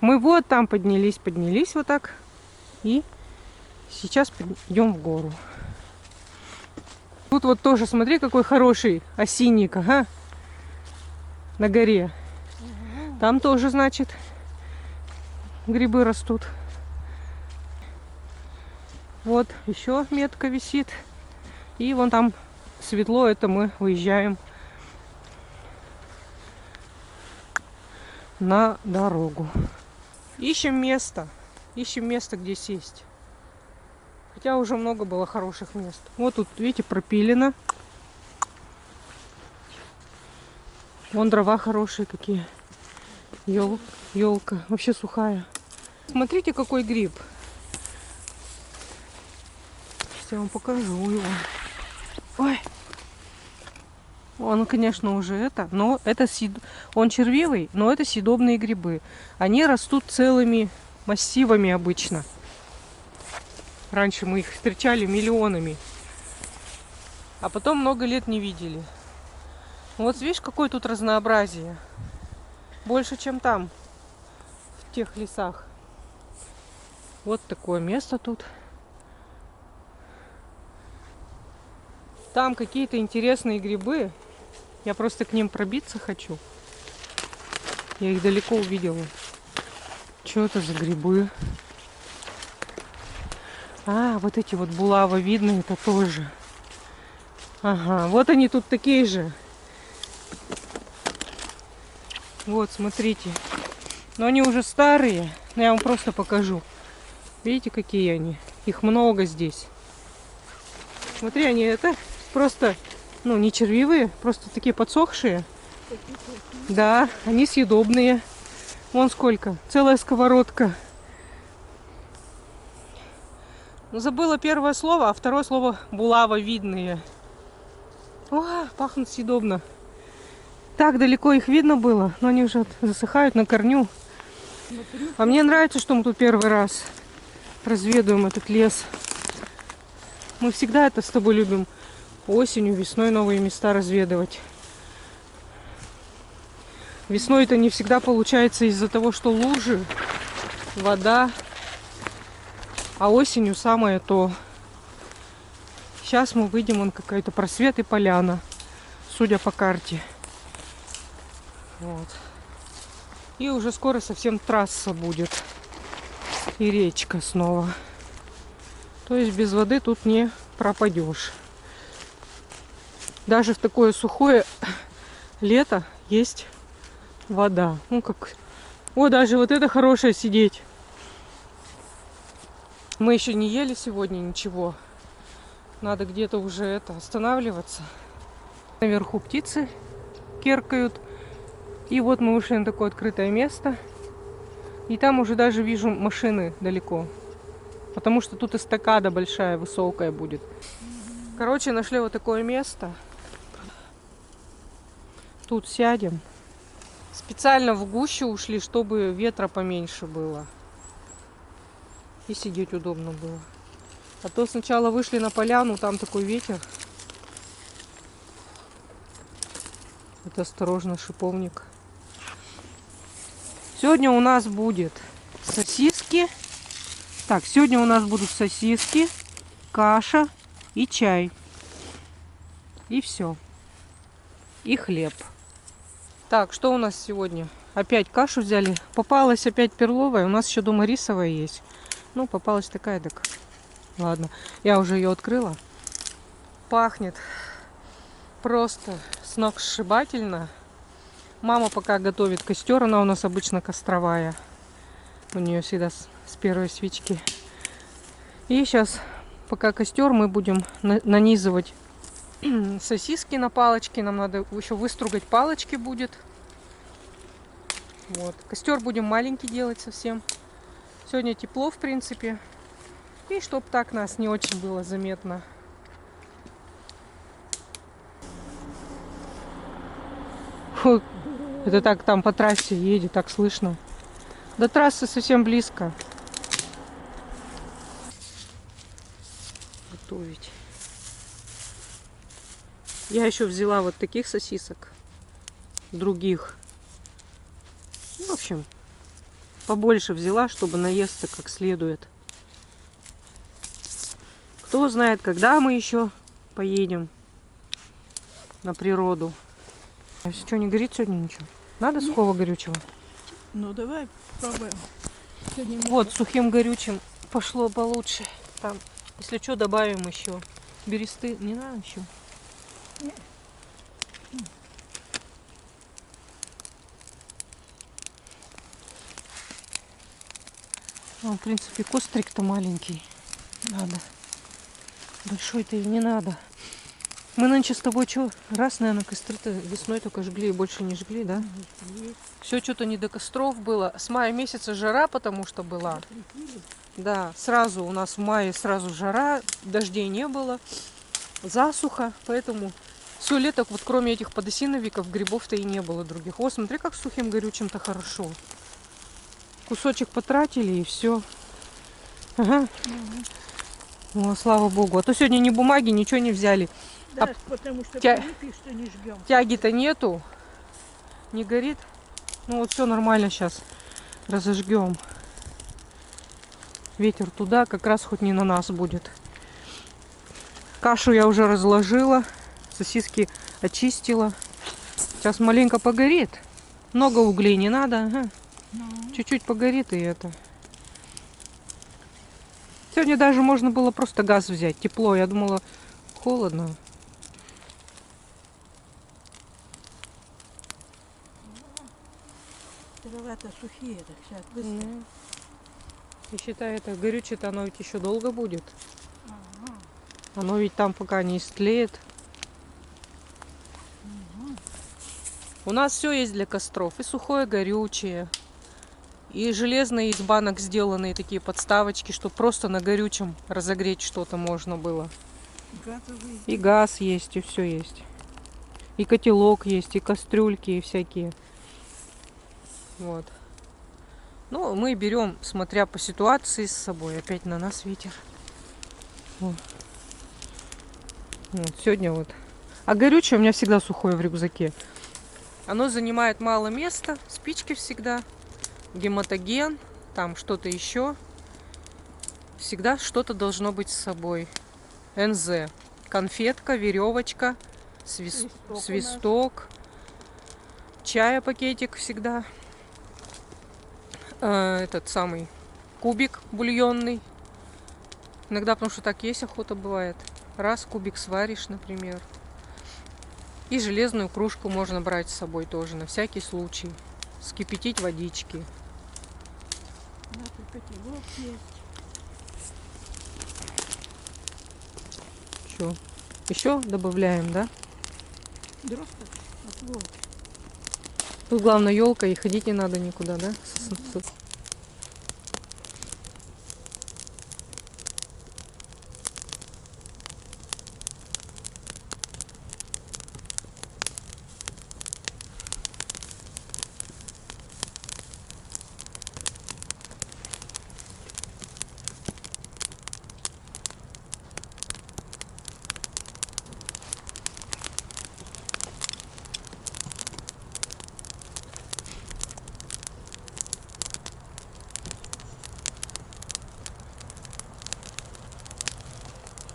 Мы вот там поднялись вот так. И сейчас идем в гору. Тут вот тоже, смотри, какой хороший осинник, ага, на горе. Там тоже, значит, грибы растут. Вот еще метка висит. И вон там светло, это мы выезжаем на дорогу. Ищем место, где сесть. Хотя уже много было хороших мест. Вот тут, видите, пропилено. Вон дрова хорошие какие. Елка вообще сухая. Смотрите, какой гриб. Сейчас я вам покажу его. Ой. Он, конечно, уже это, но это он червивый, но это съедобные грибы. Они растут целыми массивами обычно. Раньше мы их встречали миллионами, а потом много лет не видели. Вот видишь, какое тут разнообразие. Больше, чем там, в тех лесах. Вот такое место тут. Там какие-то интересные грибы. Я просто к ним пробиться хочу. Я их далеко увидела. Что это за грибы? А, вот эти вот булавовидные, это тоже. Ага, вот они тут такие же. Вот, смотрите. Но они уже старые. Но я вам просто покажу. Видите, какие они? Их много здесь. Смотри, они это просто, ну, не червивые, просто такие подсохшие. Да, они съедобные. Вон сколько. Целая сковородка. Забыла первое слово, а второе слово булавовидные. О, пахнут съедобно. Так далеко их видно было, но они уже засыхают на корню. А мне нравится, что мы тут первый раз разведываем этот лес. Мы всегда это с тобой любим. Осенью, весной новые места разведывать. Весной это не всегда получается из-за того, что лужи, вода. А осенью самое то. Сейчас мы выйдем, вон какой-то просвет и поляна, судя по карте. Вот. И уже скоро совсем трасса будет. И речка снова. То есть без воды тут не пропадешь. Даже в такое сухое лето есть вода. Ну как. О, даже вот это хорошее сидеть. Мы еще не ели сегодня ничего. Надо где-то уже это останавливаться. Наверху птицы керкают. И вот мы вышли на такое открытое место. И там уже даже вижу машины далеко. Потому что тут эстакада большая, высокая будет. Короче, нашли вот такое место. Тут сядем. Специально в гущу ушли, чтобы ветра поменьше было. И сидеть удобно было. А то сначала вышли на поляну, там такой ветер. Это осторожно, шиповник. Сегодня у нас будет сосиски. Так, сегодня у нас будут сосиски, каша и чай. И все. И хлеб. Так, что у нас сегодня? Опять кашу взяли. Попалась опять перловая. У нас еще дома рисовая есть. Ну, попалась такая, так. Ладно, я уже ее открыла. Пахнет просто сногсшибательно. Мама пока готовит костер. Она у нас обычно костровая. У нее всегда с первой свечки. И сейчас, пока костер, мы будем нанизывать сосиски на палочки. Нам надо еще выстругать палочки будет. Вот. Костер будем маленький делать совсем. Сегодня тепло, в принципе. И чтоб так нас не очень было заметно. Фу, это так там по трассе едет, так слышно. До трассы совсем близко. Готовить. Я еще взяла вот таких сосисок. Других. В общем, побольше взяла, чтобы наесться как следует. Кто знает, когда мы еще поедем на природу. Что, не горит сегодня ничего? Надо сухого горючего? Ну давай попробуем. Сегодня Вот, сухим горючим пошло получше. Там, если что, добавим еще. Бересты не надо еще? Нет. В принципе, кострик-то маленький. Надо. Большой-то и не надо. Мы нынче с тобой что, раз, наверное, костры-то весной только жгли и больше не жгли, да? Все что-то не до костров было. С мая месяца жара, потому что была. Да, сразу у нас в мае сразу жара, дождей не было, засуха, поэтому все лето, вот кроме этих подосиновиков, грибов-то и не было других. О, смотри, как сухим горючим-то хорошо. Кусочек потратили и все. Ага. О, слава богу. А то сегодня ни бумаги, ничего не взяли. Да, потому что тя- привыкли, что не жгем. Тяги-то нету. Не горит. Ну вот все нормально сейчас. Разожгем. Ветер туда, как раз хоть не на нас будет. Кашу я уже разложила. Сосиски очистила. Сейчас маленько погорит. Много углей не надо. Ага. Чуть-чуть погорит и это. Сегодня даже можно было просто газ взять. Тепло. Я думала, холодно. Дрова-то сухие, так сейчас быстро. И считай, это горючее-то оно ведь еще долго будет. Оно ведь там пока не истлеет. У нас все есть для костров. И сухое горючее. И железные из банок сделанные такие подставочки, чтобы просто на горючем разогреть что-то можно было. Газовые. И газ есть, и все есть. И котелок есть, и кастрюльки, и всякие. Вот. Ну, мы берем, смотря по ситуации, с собой. Опять на нас ветер. Вот. Вот, сегодня вот. А горючее у меня всегда сухое в рюкзаке. Оно занимает мало места. Спички всегда. Гематоген. Там что-то еще. Всегда что-то должно быть с собой. НЗ. Конфетка, веревочка, свисток. Чая пакетик всегда. Этот самый кубик бульонный. Иногда, потому что так есть охота бывает. Раз кубик сваришь, например. И железную кружку можно брать с собой тоже, на всякий случай. Скипятить водички. У нас тут котелок есть. Что? Еще добавляем, да? Дров-то отвод. Тут главное елка, и ходить не надо никуда, да?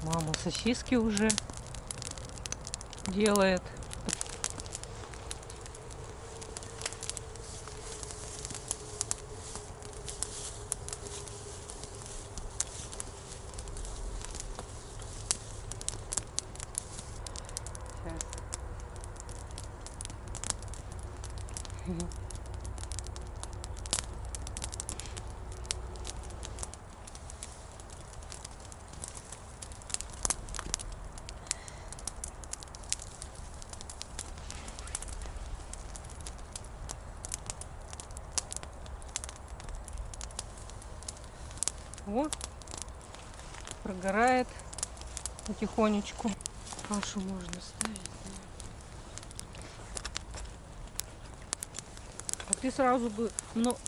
Мама сосиски уже делает. Сейчас. Вот, прогорает потихонечку. Кашу можно ставить. А ты сразу бы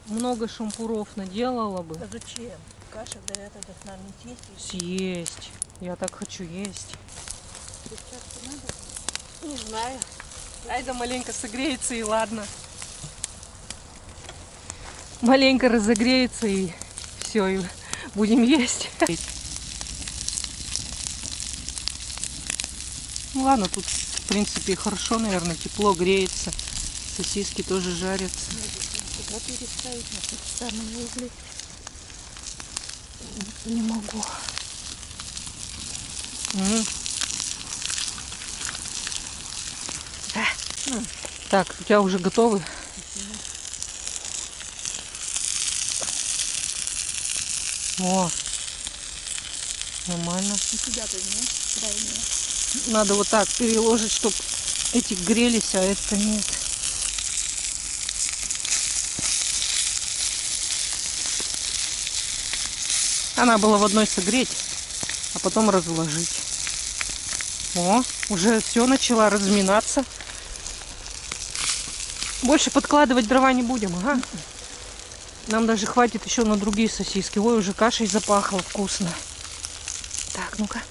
много шампуров наделала бы. А зачем? Каша до этого должна не есть. Съесть. Я так хочу есть. Сейчас надо? Не знаю. Ай да маленько согреется и ладно. маленько разогреется и все, и будем есть. Ну ладно, тут в принципе хорошо, наверное, тепло, греется. Сосиски тоже жарятся. Куда переставить на тот самый угли? Не могу. Так, у тебя уже готовы? О, нормально. У тебя-то нет, крайне. Надо вот так переложить, чтобы эти грелись, а это нет. Она была в одной согреть, а потом разложить. О, уже все начала разминаться. Больше подкладывать дрова не будем, ага. Нам даже хватит еще на другие сосиски. Ой, уже кашей запахло вкусно. Так, ну-ка.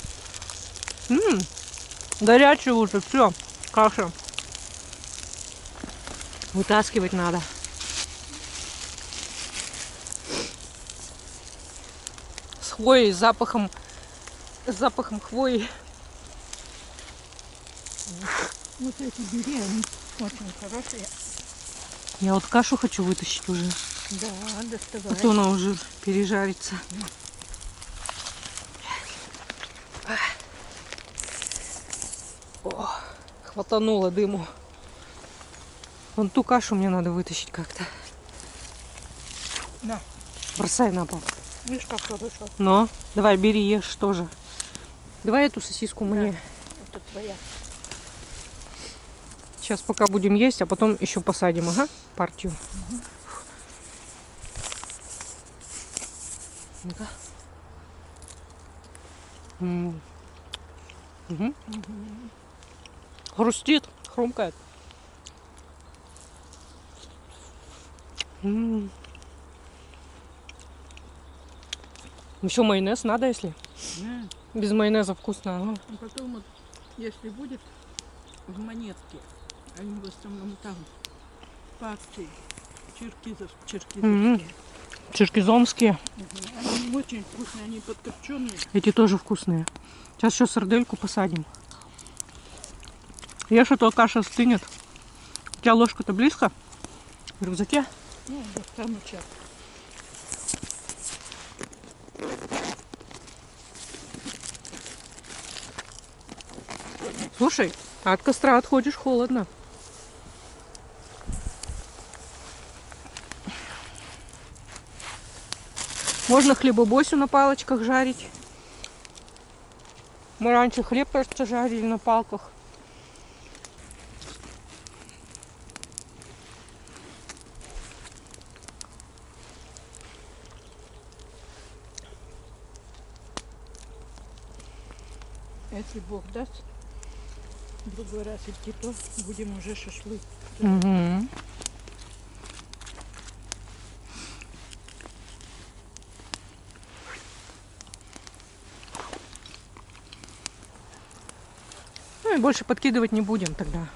Горячая уже, все, каша. Вытаскивать надо. С хвоей, с запахом хвои. Вот эти бери, они очень хорошие. Я вот кашу хочу вытащить уже. Да, А доставай. то она уже пережарится. О, хватануло дыму. Вон ту кашу мне надо вытащить как-то. На, Бросай на пол. видишь, как хорошо. Но, давай, бери, ешь тоже. Давай эту сосиску мне. Это твоя. Сейчас пока будем есть, а потом еще посадим, ага, партию. Ну-ка. Угу. Хрустит, хрумкает. Еще майонез надо, если? Да. Без майонеза вкусно. Ага. А потом, вот, если будет в монетке, они в основном там по акции, черкизовские. Черкизомские. Они очень вкусные, они подкопченые. Эти тоже вкусные. Сейчас еще сардельку посадим. Ешь, а то каша стынет. У тебя ложка-то близко? В рюкзаке? Ну, вот там сейчас. Слушай, а от костра отходишь холодно. Можно хлебобосю на палочках жарить. Мы раньше хлеб просто жарили на палках. Если Бог даст, в другой раз идти, то будем уже шашлык. Угу. Ну и больше подкидывать не будем тогда.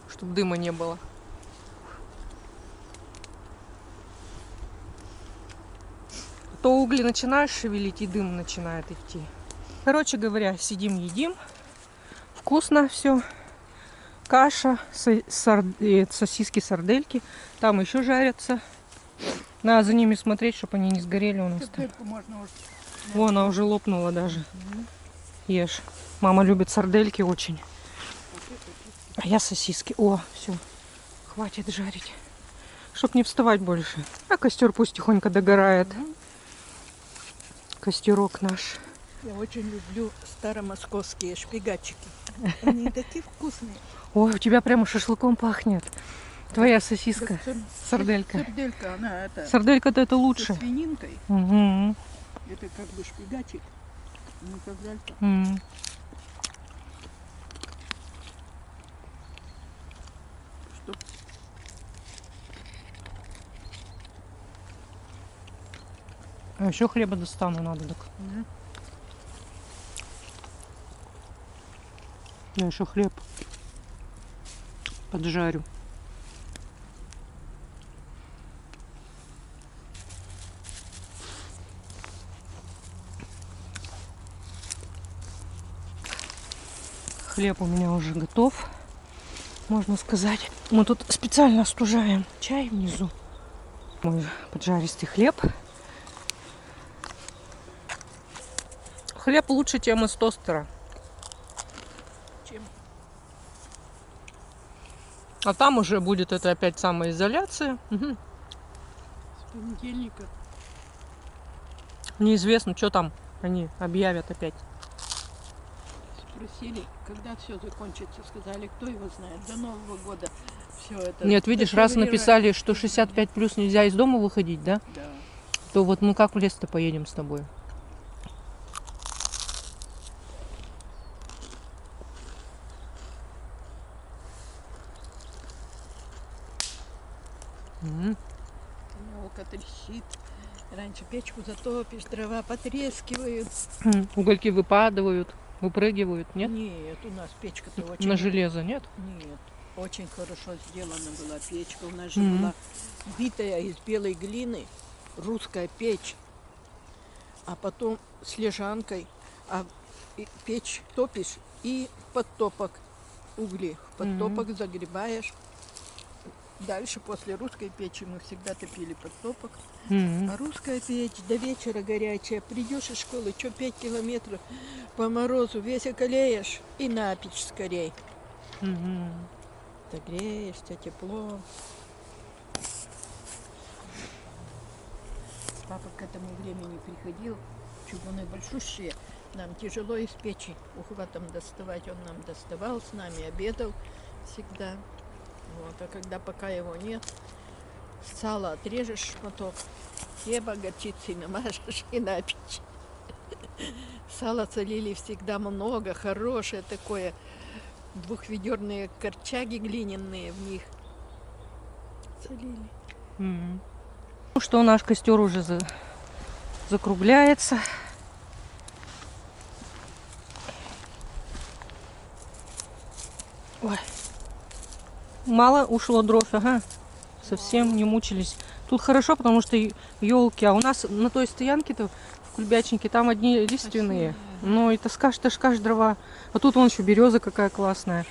Чтобы дыма не было. А то угли начинаешь шевелить, и дым начинает идти. Короче говоря, сидим, едим. Вкусно все. Каша, сосиски, сардельки. Там еще жарятся. Надо за ними смотреть, чтобы они не сгорели у нас там. Сардельку можно уже. О, она уже лопнула даже. Ешь. Мама любит сардельки очень. А я сосиски. О, все. Хватит жарить. Чтоб не вставать больше. А костер пусть тихонько догорает. Костерок наш. Я очень люблю старомосковские шпигатчики. Они такие вкусные. Ой, у тебя прямо шашлыком пахнет. Твоя сосиска. Сарделька. Сарделька, она это Сарделька-то это со лучше. свининкой. Угу. Это как бы шпигатчик. Ну, сарделька. Что? А еще хлеба достану надо. Так. Я еще хлеб поджарю. Хлеб у меня уже готов, можно сказать. Мы тут специально остужаем чай внизу. Мой поджаристый хлеб. Хлеб лучше, чем из тостера. Чем? А там уже будет это опять самоизоляция. Угу. С понедельника. Неизвестно, что там они объявят опять. Спросили, когда все закончится. Сказали, кто его знает. До Нового года все это. Нет, видишь, раз написали, что 65 плюс нельзя из дома выходить, да? Да. То вот мы как в лес-то поедем с тобой? Елка трещит. Раньше печку затопишь, дрова потрескивают. Угольки выпадают, выпрыгивают, нет? Нет, у нас печка-то очень... На железо, нет? Нет, очень хорошо сделана была печка. У нас же была битая из белой глины, русская печь. А потом с лежанкой. А печь топишь и в подтопок угли. В подтопок загребаешь. Дальше после русской печи мы всегда топили подтопок. А русская печь до вечера горячая. Придешь из школы, что 5 километров по морозу, весь околеешь и на печь скорей. Согреешься, тепло. Папа к этому времени приходил, чугуны большущие. Нам тяжело из печи ухватом доставать. Он нам доставал, с нами обедал всегда. Вот. А когда пока его нет, сало отрежешь шматок, хлеба горчицей намажешь и на печь. Сало солили всегда много, хорошее такое. Двухведерные корчаги глиняные в них солили. Ну что, наш костер уже закругляется. Ой. Мало ушло дров, ага. Совсем не мучились. Тут хорошо, потому что елки, а у нас на той стоянке-то в Кульбячнике там одни лиственные. Ну и таскашь дрова. А тут вон еще береза какая классная.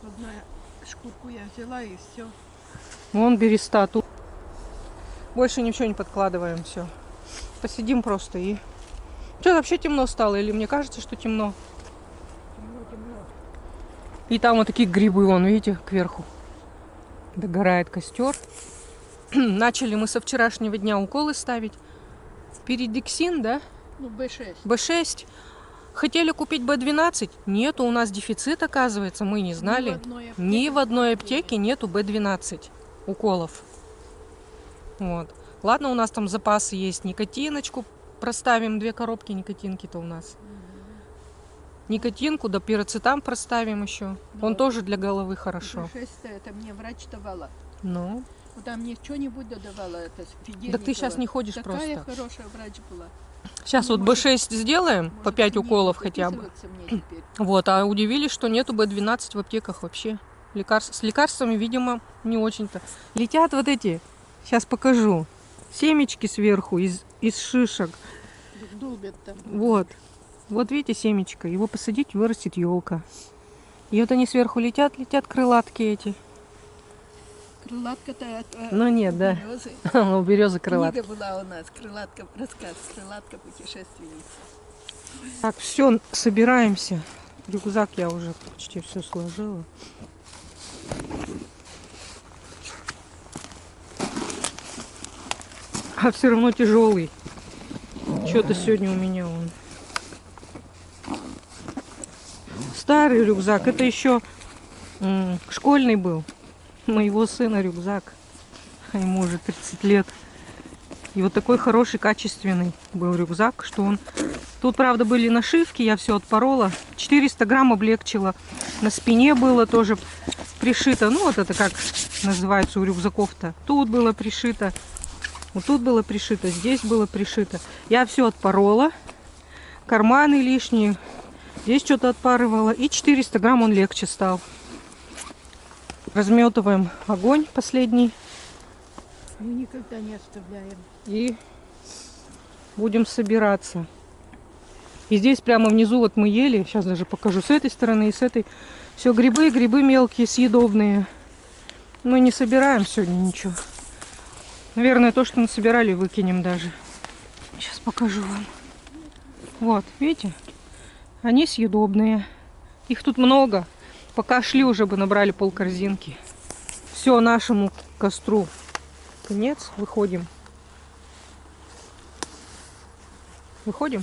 Одну шкурку я взяла и все. Вон береста тут. Больше ничего не подкладываем, все. Посидим просто и... Что, вообще темно стало? Или мне кажется, что темно? Темно. И там вот такие грибы, вон, видите, кверху. Догорает костер. Начали мы со вчерашнего дня уколы ставить. Передексин, да? Ну, Б6. Б6. Хотели купить Б12. Нету, у нас дефицит, оказывается, мы не знали. Ни в одной аптеке нету Б12 уколов. Вот. Ладно, у нас там запасы есть. Никотиночку проставим, 2 коробки никотинки-то у нас. Никотинку, да пироцетам проставим еще. Он тоже для головы хорошо. Б6 это мне врач давала. Ну. Куда мне что-нибудь додавала, это Федельникова. Да ты сейчас не ходишь Такая просто. хорошая врач была. Сейчас вот Б6 сделаем, по 5 уколов хотя бы. Мне Вот, а удивились, что нету Б12 в аптеках вообще. С лекарствами, видимо, не очень-то. Летят вот эти, сейчас покажу, семечки сверху из шишек. Долбят там. Вот видите семечко, его посадить, вырастет елка. И вот они сверху летят крылатки эти. Крылатка-то Ну нет, да. березы. У березы крылатка. Книга была у нас, крылатка, рассказ, крылатка путешественница. Так, все, собираемся. Рюкзак я уже почти все сложила. А все равно тяжелый. Что-то сегодня у меня он. Старый рюкзак. Это еще школьный был. Моего сына рюкзак. Ему уже 30 лет. И вот такой хороший, качественный был рюкзак, что он... Тут, правда, были нашивки, я все отпорола. 400 грамм облегчила. На спине было тоже пришито. Ну, вот это как называется у рюкзаков-то. Тут было пришито. Вот тут было пришито, здесь было пришито. Я все отпорола. Карманы лишние. Здесь что-то отпарывала. И 400 грамм он легче стал. Разметываем огонь последний. Мы никогда не оставляем. И будем собираться. И здесь прямо внизу вот мы ели, сейчас даже покажу с этой стороны и с этой. Все грибы, грибы мелкие, съедобные. Мы не собираем сегодня ничего. Наверное, то, что насобирали, выкинем даже. Сейчас покажу вам. Вот, видите? Они съедобные. Их тут много. Пока шли, уже бы набрали полкорзинки. Все, нашему костру конец. Выходим. Выходим?